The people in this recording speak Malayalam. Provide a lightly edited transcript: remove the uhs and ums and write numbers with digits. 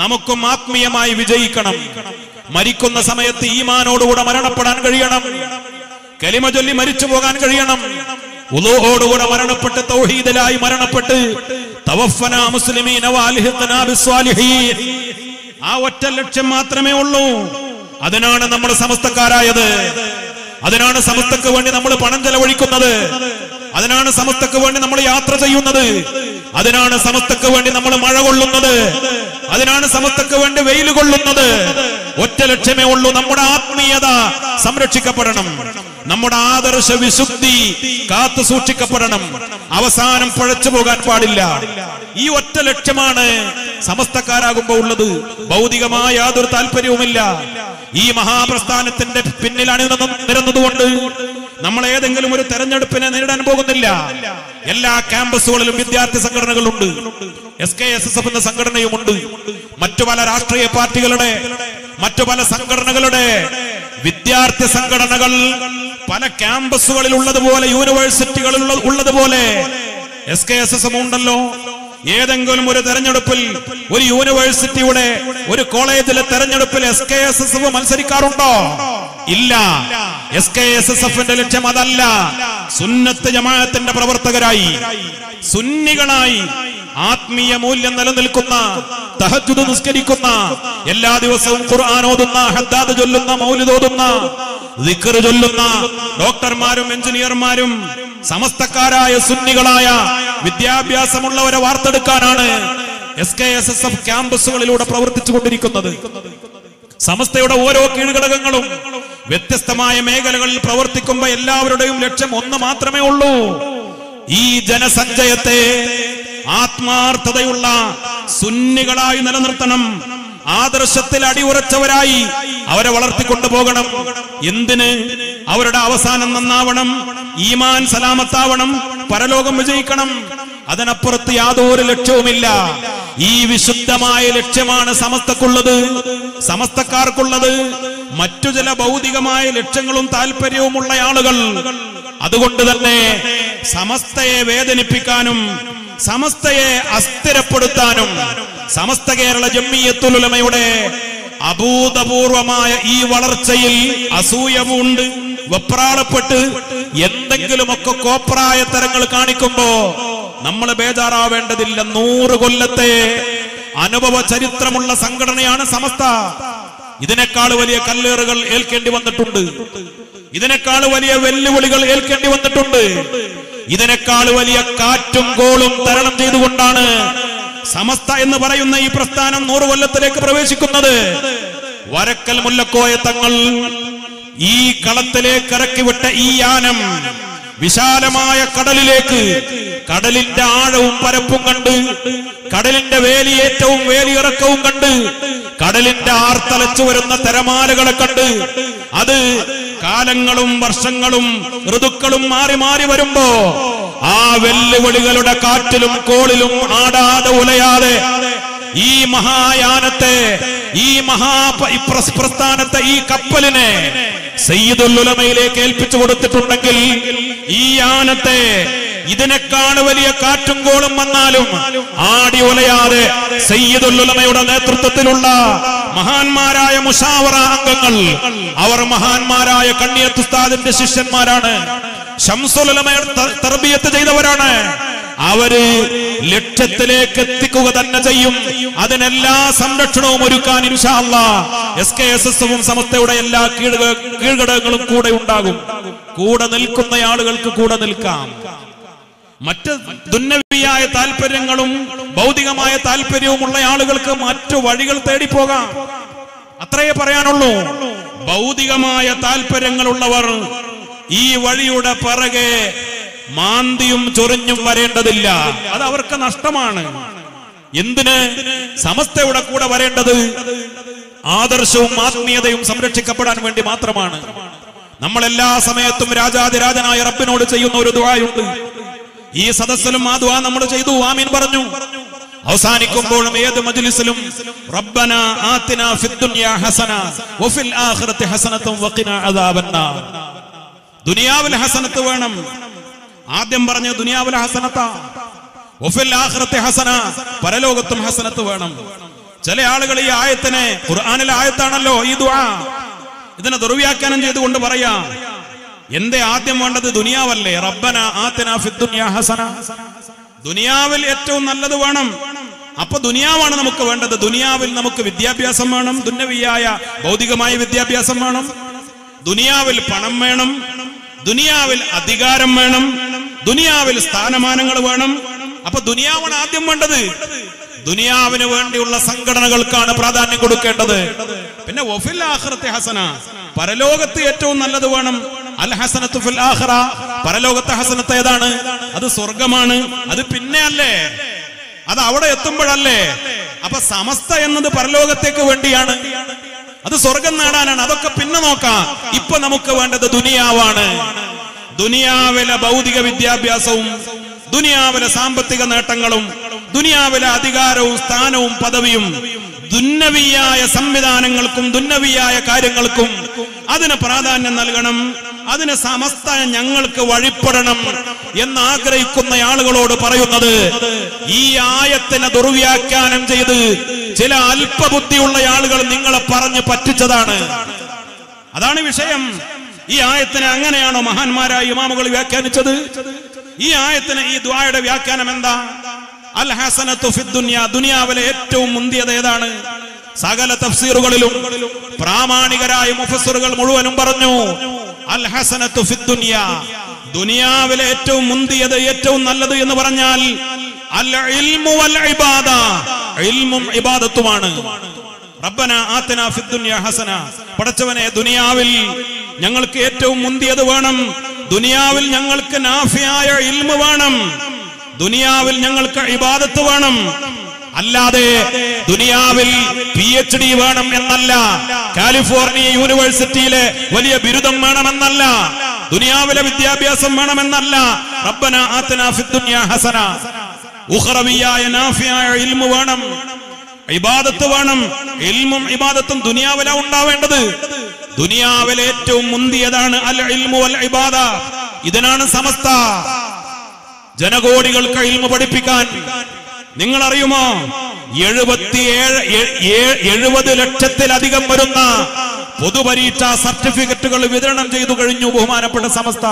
നമുക്കും ആത്മീയമായി വിജയിക്കണം. മരിക്കുന്ന സമയത്ത് ഈമാനോടുകൂടെ മരണപ്പെടാൻ കഴിയണം. കലിമ ചൊല്ലി മരിച്ചു പോകാൻ കഴിയണം. ഉളൂഹോടുകൂടെ മരണപ്പെട്ട് തൗഹീദിലായി മരണപ്പെട്ട് തവഫനാ മുസ്ലിമീന വഅൽഹിഖ്നാ ബിസ്സാലിഹീൻ, ആ ഒറ്റ ലക്ഷ്യം മാത്രമേ ഉള്ളൂ. അതിനാണ് നമ്മൾ സമസ്തക്കാരായത്. അതിനാണ് സമസ്തക്ക് വേണ്ടി നമ്മൾ പണം ചെലവഴിക്കുന്നത്. അതിനാണ് സമസ്തക്ക് വേണ്ടി നമ്മൾ യാത്ര ചെയ്യുന്നത്. അതിനാണ് സമസ്തക്ക് വേണ്ടി നമ്മൾ മഴ കൊള്ളുന്നത്. അതിനാണ് സമസ്തക്ക് വേണ്ടി വെയിൽ കൊള്ളുന്നത്. ഒറ്റ ലക്ഷ്യമേ ഉള്ളൂ, നമ്മുടെ ആത്മീയത സംരക്ഷിക്കപ്പെടണം, നമ്മുടെ ആദർശ വിശുദ്ധി കാത്തു സൂക്ഷിക്കപ്പെടണം, അവസാനം പഴച്ചു പോകാൻ പാടില്ല. ഈ ഒറ്റ ലക്ഷ്യമാണ് സമസ്തക്കാരാകുമ്പോൾ ഉള്ളത്. ഭൗതികമായ യാതൊരു താല്പര്യവുമില്ല. ഈ മഹാപ്രസ്ഥാനത്തിന്റെ പിന്നിൽ അണിനിരന്നതുകൊണ്ട് നമ്മൾ ഏതെങ്കിലും ഒരു തെരഞ്ഞെടുപ്പിനെ നേരിടാൻ പോകുന്നില്ല. എല്ലാ ക്യാമ്പസുകളിലും വിദ്യാർത്ഥി സംഘടനകളുണ്ട്. SKSSF എന്ന സംഘടനയുമുണ്ട്. മറ്റു പല രാഷ്ട്രീയ പാർട്ടികളുടെ, മറ്റു പല സംഘടനകളുടെ വിദ്യാർത്ഥി സംഘടനകൾ പല ക്യാമ്പസുകളിൽ ഉള്ളതുപോലെ, യൂണിവേഴ്സിറ്റികളിൽ ഉള്ളതുപോലെ SKSSF ഉണ്ടല്ലോ. ഏതെങ്കിലും ഒരു തെരഞ്ഞെടുപ്പിൽ, ഒരു യൂണിവേഴ്സിറ്റിയുടെ, ഒരു കോളേജിലെ തെരഞ്ഞെടുപ്പിൽ SKSSF മത്സരിക്കാറുണ്ടോ? ഇല്ല. SKSSFന്റെ ലക്ഷ്യം അതല്ല. സുന്നത്ത് ജമാഅത്തിന്റെ പ്രവർത്തകരായി, സുന്നികളായി, ആത്മീയ മൂല്യം നിലനിൽക്കുന്ന, തഹജ്ജുദ് നിസ്കരിക്കുന്ന, എല്ലാ ദിവസവും ഖുർആൻ ഓതുന്ന, ഹദ്ദാദ് ചൊല്ലുന്ന, മൗലിദ് ഓതുന്ന, ദിക്ർ ചൊല്ലുന്ന ഡോക്ടർമാരും എഞ്ചിനീയർമാരും സമസ്തക്കാരായ സുന്നികളായ വിദ്യാഭ്യാസമുള്ളവരെ വാർത്തെടുക്കാനാണ് SKSSF ക്യാമ്പസുകളിലൂടെ പ്രവർത്തിച്ചു കൊണ്ടിരിക്കുന്നത്. സമസ്തയുടെ ഓരോ കീഴ്ഘടകങ്ങളും വ്യത്യസ്തമായ മേഖലകളിൽ പ്രവർത്തിക്കുമ്പോൾ എല്ലാവരുടെയും ലക്ഷ്യം ഒന്ന് മാത്രമേ ഉള്ളൂ. ഈ ജനസഞ്ചയത്തെ ആത്മാർത്ഥതയുള്ള സുന്നികളായി നിലനിർത്തണം. ആദർശത്തിൽ അടിയുറച്ചവരായി അവരെ വളർത്തിക്കൊണ്ടുപോകണം. എന്തിന്? അവരുടെ അവസാനം നന്നാവണം, ഈമാൻ സലാമത്താവണം, പരലോകം വിജയിക്കണം. അതിനപ്പുറത്ത് യാതൊരു ലക്ഷ്യവുമില്ല. ഈ വിശുദ്ധമായ ലക്ഷ്യമാണ് സമസ്തക്കുള്ളത്, സമസ്തക്കാർക്കുള്ളത്. മറ്റു ചില ഭൗതികമായ ലക്ഷ്യങ്ങളും താല്പര്യവുമുള്ള ആളുകൾ അതുകൊണ്ട് തന്നെ സമസ്തയെ വേദനിപ്പിക്കാനും സമസ്തയെ അസ്ഥിരപ്പെടുത്താനും സമസ്ത കേരള ജംഇയ്യത്തുൽ ഉലമയുടെ അഭൂതപൂർവമായ ഈ വളർച്ചയിൽ അസൂയമുണ്ട്. വെപ്രാളപ്പെട്ട് എന്തെങ്കിലുമൊക്കെ കോപ്രായ തരങ്ങൾ കാണിക്കുമ്പോ നമ്മൾ ബേജാറാവേണ്ടതില്ല. 100 കൊല്ലത്തെ അനുഭവ ചരിത്രമുള്ള സംഘടനയാണ് സമസ്ത. ഇതിനേക്കാൾ വലിയ കല്ലേറുകൾ ഏൽക്കേണ്ടി വന്നിട്ടുണ്ട്. ഇതിനേക്കാൾ വലിയ വെല്ലുവിളികൾ ഏൽക്കേണ്ടി വന്നിട്ടുണ്ട്. ഇതിനേക്കാൾ വലിയ കാറ്റും കോളും തരണം ചെയ്തുകൊണ്ടാണ് സമസ്ത എന്ന് പറയുന്ന ഈ പ്രസ്ഥാനം 100 കൊല്ലത്തിലേക്ക് പ്രവേശിക്കുന്നത്. വരക്കൽ മുല്ലക്കോയ തങ്ങൾ ഈ കളത്തിലേക്ക് ഇറക്കിവിട്ട ഈ യാനം വിശാലമായ കടലിലേക്ക്, കടലിന്റെ ആഴവും പരപ്പും കണ്ട്, കടലിന്റെ വേലിയേറ്റവും വേലിയിറക്കവും കണ്ട്, കടലിന്റെ ആർത്തലച്ചു വരുന്ന തിരമാലകളെ കണ്ട്, അത് കാലങ്ങളും വർഷങ്ങളും ഋതുക്കളും മാറി മാറി വരുമ്പോ ആ വെല്ലുവിളികളുടെ കാറ്റിലും കോളിലും ആടാതെ ഉലയാതെ ഈ മഹായാനത്തെ, ഈ പ്രസ്ഥാനത്തെ, ഈ കപ്പലിനെ സയ്യിദുൽ ഉലമയിലേക്ക് ഏൽപ്പിച്ചു കൊടുത്തിട്ടുണ്ടെങ്കിൽ ഈ യാനത്തെ ഇതിനേക്കാൾ വലിയ കാറ്റും കോളും വന്നാലും ആടി ഉലയാതെ സയ്യിദുൽ ഉലമയുടെ നേതൃത്വത്തിലുള്ള മഹാന്മാരായ മുശാവറ അംഗങ്ങൾ, അവർ മഹാന്മാരായ കണ്ണിയത്ത് ഉസ്താദിന്റെ ശിഷ്യന്മാരാണ്, ശംസുൽ ഉലമയെ തർബിയത്ത് ചെയ്തവരാണ്. അവര് ലക്ഷ്യത്തിലേക്ക് എത്തിക്കുക തന്നെ ചെയ്യും. അതിനെല്ലാ സംരക്ഷണവും ഒരുക്കാൻ ഇൻഷാ അല്ലാഹ് SKSSFും സമസ്തയുടെ എല്ലാ കീഴ്ഘടകങ്ങളും കൂടെ ഉണ്ടാകും. കൂടെ നിൽക്കുന്ന ആളുകൾക്ക് കൂടെ നിൽക്കാം. മറ്റ് ദുന്യവിയായ താല്പര്യങ്ങളും ഭൗതികമായ താല്പര്യവുമുള്ള ആളുകൾക്ക് മറ്റു വഴികൾ തേടിപ്പോകാം. അത്രയേ പറയാനുള്ളൂ. ഭൗതികമായ താല്പര്യങ്ങളുള്ളവർ ഈ വഴിയുടെ പിറകെ മാന്തിയും ചൊറിഞ്ഞും വരേണ്ടതില്ല. അത് അവർക്ക് നഷ്ടമാണ്. എന്തിന്? സമസ്തയുടെ കൂടെ വരേണ്ടത് ആദർശവും ആത്മീയതയും സംരക്ഷിക്കപ്പെടാൻ വേണ്ടി മാത്രമാണ്. നമ്മൾ എല്ലാ സമയത്തും രാജാതിരാജനായ റബ്ബിനോട് ചെയ്യുന്ന ഒരു ദുആയുണ്ട്. ഈ സദസ്സിലും ആ ദുആ നമ്മൾ ചെയ്തു, ആമീൻ പറഞ്ഞു. അവസാനിക്കുമ്പോഴും ഏത് മജ്ലിസിലും റബ്ബനാ ആതിനാ ഫിദ്ദുനിയാ ഹസന വഫിൽ ആഖിറതി ഹസനതൻ വഖിനാ അദാബന്നാർ. ദുനിയാവിൽ ഹസനത്ത് വേണം. ആദ്യം പറഞ്ഞ ദുനിയാവിൽ ഹസനത്ത, വഫിൽ ആഖിറതി ഹസന, പരലോകത്തും ഹസനത്ത് വേണം. ചില ആളുകൾ ഈ ആയത്തിനെ, ഖുർആനിലെ ആയത്താണല്ലോ ഈ ദുആ, ഇതിനെ ദുർവ്യാഖ്യാനം ചെയ്തുകൊണ്ട് പറയാ, എന്തേ ആദ്യം വേണ്ടത് ദുനിയാവല്ലേ? റബ്ബന ആതിനാ ഫിദ്ദുനിയാ ഹസന, ദുനിയാവിൽ ഏറ്റവും നല്ലത് വേണം. അപ്പൊ ദുനിയാവാണ് നമുക്ക് വേണ്ടത്. ദുനിയാവിൽ നമുക്ക് വിദ്യാഭ്യാസം വേണം, ദുന്യവിയായ ഭൗതികമായ വിദ്യാഭ്യാസം വേണം, ദുനിയാവിൽ പണം വേണം, ദുനിയാവിൽ അധികാരം വേണം, ദുനിയാവിൽ സ്ഥാനമാനങ്ങൾ വേണം. അപ്പൊ ദുനിയാവാണ് ആദ്യം വേണ്ടത്. ദുനിയാവിന് വേണ്ടിയുള്ള സംഘടനകൾക്കാണ് പ്രാധാന്യം കൊടുക്കേണ്ടത്. പിന്നെ വഫിൽ ആഖിറത്തി ഹസന, പരലോകത്ത് ഏറ്റവും നല്ലത് വേണം. അൽ ഹസനത്തു ഫിൽ ആഖിറ, പരലോകത്തെ ഹസനത്ത് ഏതാണ്? അത് സ്വർഗമാണ്. അത് പിന്നെ അല്ലേ, അത് അവിടെ എത്തുമ്പോഴല്ലേ. അപ്പൊ സമസ്ത എന്നത് പരലോകത്തേക്ക് വേണ്ടിയാണ്, അത് സ്വർഗം നേടാനാണ്. അതൊക്കെ പിന്നെ നോക്കാം. ഇപ്പൊ നമുക്ക് വേണ്ടത് ദുനിയാവാണ്. ദുനിയാവിലെ ഭൗതിക വിദ്യാഭ്യാസവും ദുനിയാവിലെ സാമ്പത്തിക നേട്ടങ്ങളും ദുനിയാവിലെ അധികാരവും സ്ഥാനവും പദവിയും ദുന്നവിയായ സംവിധാനങ്ങൾക്കും ദുന്നവിയായ കാര്യങ്ങൾക്കും അതിന് പ്രാധാന്യം നൽകണം. അതിന് സമസ്ത ഞങ്ങൾക്ക് വഴിപ്പെടണം എന്നാഗ്രഹിക്കുന്ന ആളുകളോട് പറയുന്നത്, ഈ ആയത്തിനെ ദുർവ്യാഖ്യാനം ചെയ്ത് ചില അല്പബുദ്ധിയുള്ള ആളുകൾ നിങ്ങളെ പറഞ്ഞ് പറ്റിച്ചതാണ്. അതാണ് വിഷയം. ഈ ആയത്തിനെ അങ്ങനെയാണോ മഹാന്മാരായ ഇമാമുകൾ വ്യാഖ്യാനിച്ചത്? ഈ ആയത്തിന്, ഈ ദുആയുടെ വ്യാഖ്യാനം എന്താ? അൽ ഹസനത്തു ഫിദ്ദുനിയ, ദുനിയാവിലെ ഏറ്റവും മുന്തിയത് ഏതാണ്? സകല തഫ്സീറുകളിലും പ്രാമാണികരായ മുഫസ്സിറുകൾ മുഴുവനും പറഞ്ഞു അൽ ഹസനത്തു ഫിദ്ദുനിയ, ദുനിയാവിലെ ഏറ്റവും മുന്തിയത്, ഏറ്റവും നല്ലത് എന്ന് പറഞ്ഞാൽ അൽ ഇൽമു വൽ ഇബാദ, ഇൽമും ഇബാദത്തുമാണ്. റബ്ബന ആതിനാ ഫിദ്ദുനിയ ഹസന, പടച്ചവനെ ദുനിയാവിൽ ഞങ്ങൾക്ക് ഏറ്റവും മുന്തിയത് വേണം, ദുനിയാവിൽ ഞങ്ങൾക്ക് നാഫിയായ ഇൽമു വേണം, ദുനിയാവിൽ ഞങ്ങൾക്ക് ഇബാദത്ത് വേണം. അല്ലാതെ ദുനിയാവിൽ PhD വേണം എന്നല്ല, കാലിഫോർണിയ യൂണിവേഴ്സിറ്റിയിലെ വലിയ ബിരുദം വേണമെന്നല്ല, ദുനിയാവിലെ വിദ്യാഭ്യാസം വേണമെന്നല്ല. റബ്ബന ആതിനാ ഫിദ്ദുനിയ ഹസന, ഉഖറവിയായ നാഫിയായ ഇൽമു വേണം, ഇബാദത്ത് വേണം. ഇൽമും ഇബാദത്തും ദുനിയാവിലാ ഉണ്ടാവേണ്ടത്. ദുനിയാവിലെ ഏറ്റവും മുന്തിയതാണ് അൽ ഇൽമു വൽ ഇബാദ. ഇതിനാണ് സമസ്ത ജനകോടികൾക്ക് ഇൽമു പഠിപ്പിക്കാൻ. നിങ്ങൾ അറിയുമോ, 70 ലക്ഷത്തിലധികം വരുന്ന പൊതുപരീക്ഷാ സർട്ടിഫിക്കറ്റുകൾ വിതരണം ചെയ്തു കഴിഞ്ഞു ബഹുമാനപ്പെട്ട സമസ്ത.